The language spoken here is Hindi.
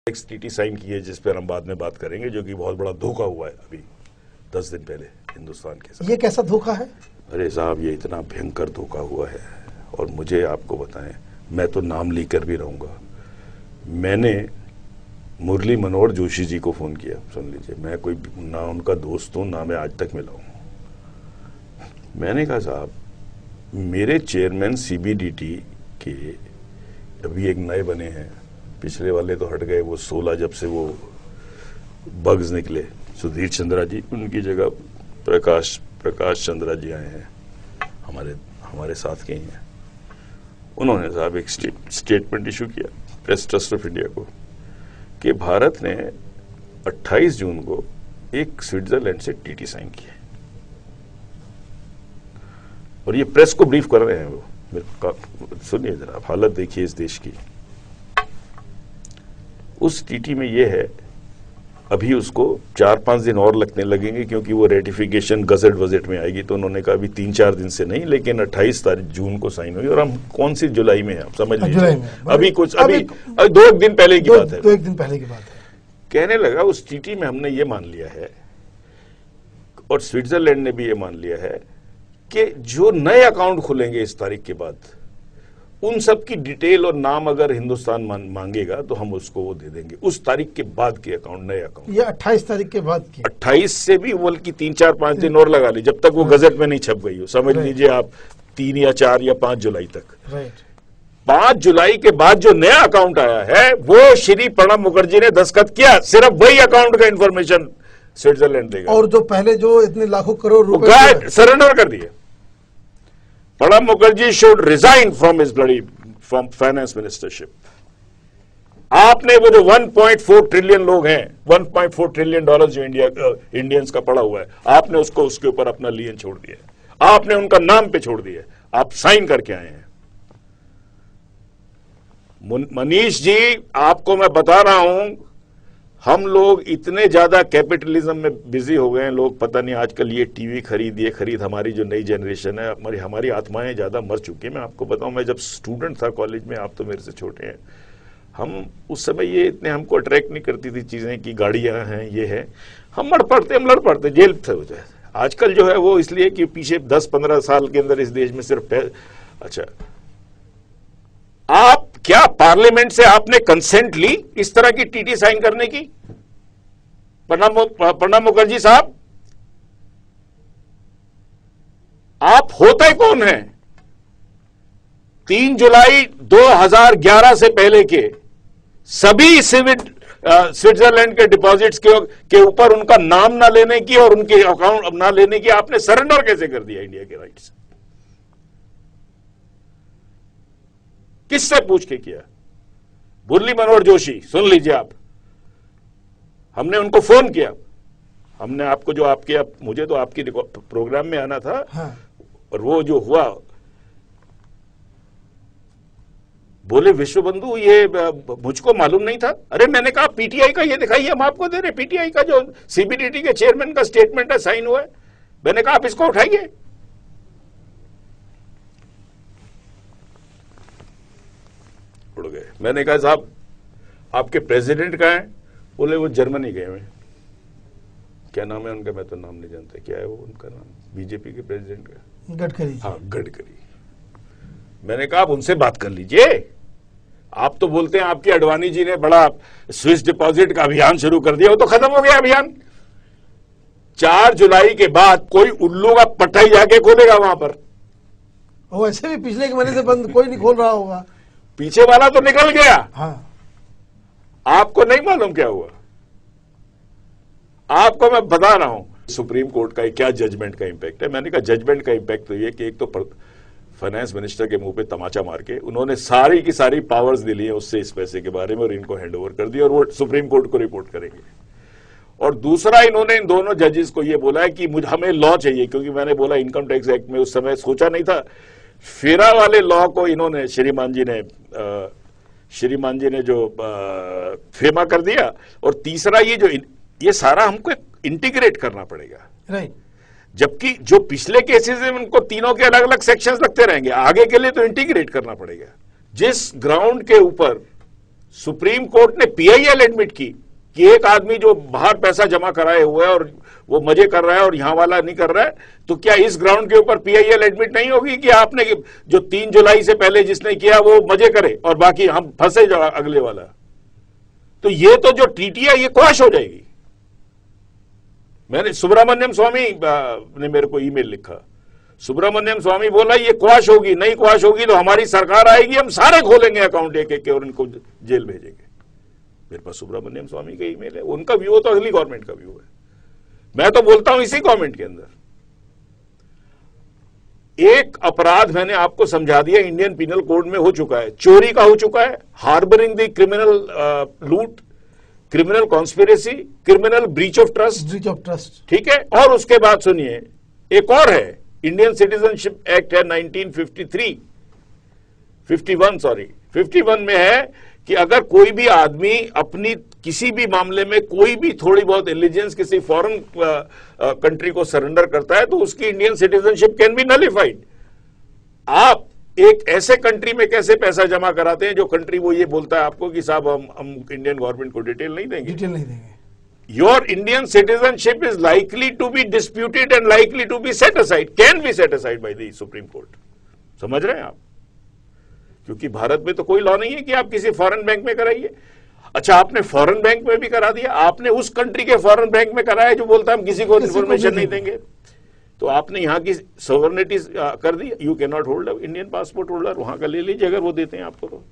XTT साइन की है, जिस पर हम बाद में बात करेंगे, जो कि बहुत बड़ा धोखा हुआ है अभी 10 दिन पहले हिंदुस्तान के साथ। ये कैसा धोखा है? अरे साहब, ये इतना भयंकर धोखा हुआ है, और मुझे आपको बताएं, मैं तो नाम लेकर भी रहूंगा। मैंने मुरली मनोहर जोशी जी को फोन किया, सुन लीजिए, मैं कोई ना उनका दोस्त हूं, ना मैं आज तक मिला हूं। मैंने कहा साहब, मेरे चेयरमैन CBDT के अभी एक नए बने हैं, पिछले वाले तो हट गए, वो 16 जब से वो बग्स निकले, सुधीर चंद्रा जी, उनकी जगह प्रकाश चंद्रा जी आए हैं, हमारे साथ के ही हैं। उन्होंने साहब एक स्टेटमेंट इशू किया प्रेस ट्रस्ट ऑफ इंडिया को कि भारत ने 28 जून को एक स्विट्जरलैंड से TT साइन किया, और ये प्रेस को ब्रीफ कर रहे हैं वो। सुनिए जरा, हालत देखिए इस देश की। उस TT में ये है, अभी उसको 4-5 दिन और लगेंगे, क्योंकि वो रेटिफिकेशन गजट में आएगी। तो उन्होंने कहा अभी 3-4 दिन से नहीं, लेकिन 28 जून को साइन हुई, और हम कौन सी जुलाई में है आप समझ लीजिए, अभी 2 दिन पहले की बात है, 2 दिन पहले की बात है। कहने लगा उस TT में हमने ये मान लिया है, और स्विट्जरलैंड ने भी ये मान लिया है, कि जो नए अकाउंट खुलेंगे इस तारीख के बाद, उन सब की डिटेल और नाम अगर हिंदुस्तान मांगेगा तो हम उसको वो दे देंगे, उस तारीख के बाद के अकाउंट, नए अकाउंट। ये 28 तारीख के बाद की, 28 से भी बल्कि 3-4-5 दिन और लगा ली, जब तक वो गजट में नहीं छप गई हो, समझ लीजिए आप 3 या 4 या 5 जुलाई तक। 5 जुलाई के बाद जो नया अकाउंट आया है, वो श्री प्रणब मुखर्जी ने दस्तखत किया, सिर्फ वही अकाउंट का इंफॉर्मेशन स्विट्जरलैंड देगा, और जो पहले जो इतने लाखों करोड़ रुपए सरेंडर कर दिए। Pranab Mukherjee should resign from finance ministership. आपने वो जो 1.4 ट्रिलियन लोग हैं, 1.4 ट्रिलियन डॉलर जो इंडियंस का पड़ा हुआ है, आपने उसको उसके ऊपर अपना लियन छोड़ दिया, आपने उनका नाम पे छोड़ दिया, आप साइन करके आए हैं। मनीष जी, आपको मैं बता रहा हूं, हम लोग इतने ज्यादा कैपिटलिज्म में बिजी हो गए हैं, लोग पता नहीं आजकल ये टीवी खरीद, हमारी जो नई जनरेशन है, हमारी आत्माएं ज्यादा मर चुकी हैं। मैं आपको बताऊं, मैं जब स्टूडेंट था कॉलेज में, आप तो मेरे से छोटे हैं, हम उस समय ये इतने हमको अट्रैक्ट नहीं करती थी चीजें कि गाड़ियां हैं, ये है, हम लड़ पड़ते जेल थे हो जाए। आजकल जो है वो इसलिए कि पीछे 10-15 साल के अंदर इस देश में सिर्फ अच्छा, आप क्या पार्लियामेंट से आपने कंसेंट ली इस तरह की TT साइन करने की? प्रणब मुखर्जी साहब, आप होते कौन हैं? 3 जुलाई 2011 से पहले के सभी स्विट्जरलैंड के डिपॉजिट्स के ऊपर उनका नाम ना लेने की और उनके अकाउंट ना लेने की आपने सरेंडर कैसे कर दिया इंडिया के राइट्स? किससे पूछ के किया? मुरली मनोहर जोशी, सुन लीजिए आप, हमने उनको फोन किया, हमने आपको जो मुझे तो आपकी प्रोग्राम में आना था, हाँ। और वो जो हुआ, बोले विश्व बंधु ये मुझको मालूम नहीं था। अरे मैंने कहा PTI का ये दिखाइए, हम आपको दे रहे, PTI का जो CBDT के चेयरमैन का स्टेटमेंट है, साइन हुआ है। मैंने कहा आप इसको उठाइए। उड़ गए। मैंने कहा साहब आपके प्रेसिडेंट कहाँ हैं? बोले वो जर्मनी गए हुए। क्या नाम है उनका? मैं तो नाम नहीं जानता। क्या है वो उनका नाम? बीजेपी के प्रेसिडेंट का गडकरी। हाँ, गडकरी। मैंने कहा आप उनसे बात कर लीजिए। आप तो बोलते हैं आपकी अडवाणी जी ने बड़ा स्विस डिपॉजिट का अभियान शुरू कर दिया, वो तो खत्म हो गया अभियान। 4 जुलाई के बाद कोई उल्लू का पट्टा ही जाके खोलेगा वहां पर। वैसे भी पिछले के महीने से बंद, कोई नहीं खोल रहा होगा। पीछे वाला तो निकल गया। हाँ। आपको नहीं मालूम क्या हुआ? आपको मैं बता रहा हूं सुप्रीम कोर्ट का क्या जजमेंट का इंपैक्ट है। मैंने कहा जजमेंट का इंपैक्ट तो ये कि एक तो फाइनेंस मिनिस्टर के मुंह पे तमाचा मार के उन्होंने सारी की सारी पावर्स दे ली है उससे इस पैसे के बारे में, और इनको हैंड ओवर कर दिया, और वो सुप्रीम कोर्ट को रिपोर्ट करेंगे। और दूसरा, इन्होंने इन दोनों जजेस को ये बोला है कि हमें लॉ चाहिए, क्योंकि मैंने बोला इनकम टैक्स एक्ट में उस समय सोचा नहीं था। फेरा वाले लॉ को इन्होंने श्रीमान जी ने जो फेमा कर दिया। और तीसरा, ये सारा हमको इंटीग्रेट करना पड़ेगा, राइट। जबकि जो पिछले केसेस में उनको तीनों के अलग अलग सेक्शंस लगते रहेंगे, आगे के लिए तो इंटीग्रेट करना पड़ेगा। जिस ग्राउंड के ऊपर सुप्रीम कोर्ट ने पीआईएल एडमिट की कि एक आदमी जो बाहर पैसा जमा कराए हुए है और वो मजे कर रहा है और यहां वाला नहीं कर रहा है, तो क्या इस ग्राउंड के ऊपर पीआईएल एडमिट नहीं होगी कि आपने जो 3 जुलाई से पहले जिसने किया वो मजे करे और बाकी हम फंसे जो अगले वाला? तो ये तो जो ट्रीटी है ये क्वैश हो जाएगी। मैंने सुब्रमण्यम स्वामी ने मेरे को ईमेल लिखा, सुब्रमण्यम स्वामी बोला ये क्वैश होगी, नहीं क्वैश होगी तो हमारी सरकार आएगी, हम सारे खोलेंगे अकाउंट एक एक और इनको जेल भेजेंगे। मेरे पास सुब्रमण्यम स्वामी का ईमेल है, उनका व्यू तो अगली गवर्नमेंट का व्यू है। मैं तो बोलता हूं इसी गवर्नमेंट के अंदर एक अपराध मैंने आपको समझा दिया, इंडियन पिनल कोड में हो चुका है, चोरी का हो चुका है, हार्बरिंग द क्रिमिनल लूट, criminal conspiracy, criminal breach of trust, ठीक है। और उसके बाद सुनिए एक और है, इंडियन सिटीजनशिप एक्ट है 1953 51 में है कि अगर कोई भी आदमी अपनी किसी भी मामले में कोई भी थोड़ी बहुत इंटेलिजेंस किसी फॉरेन कंट्री को सरेंडर करता है तो उसकी Indian citizenship can be nullified. आप एक ऐसे कंट्री में कैसे पैसा जमा कराते हैं जो कंट्री वो ये बोलता है आपको कि साहब हम इंडियन गवर्नमेंट को डिटेल नहीं देंगे। Your Indian citizenship is likely to be disputed and likely to be set aside, can be set aside by the Supreme Court. समझ रहे हैं आप? क्योंकि भारत में तो कोई लॉ नहीं है कि आप किसी फॉरेन बैंक में कराइए। अच्छा, आपने फॉरेन बैंक में भी करा दिया, आपने उस कंट्री के फॉरेन बैंक में कराया जो बोलता है हम किसी को इन्फॉर्मेशन नहीं देंगे, तो आपने यहां की सॉवरेनिटी कर दी। You can not hold Indian passport holder, वहां का ले लीजिए अगर वो देते हैं आपको तो।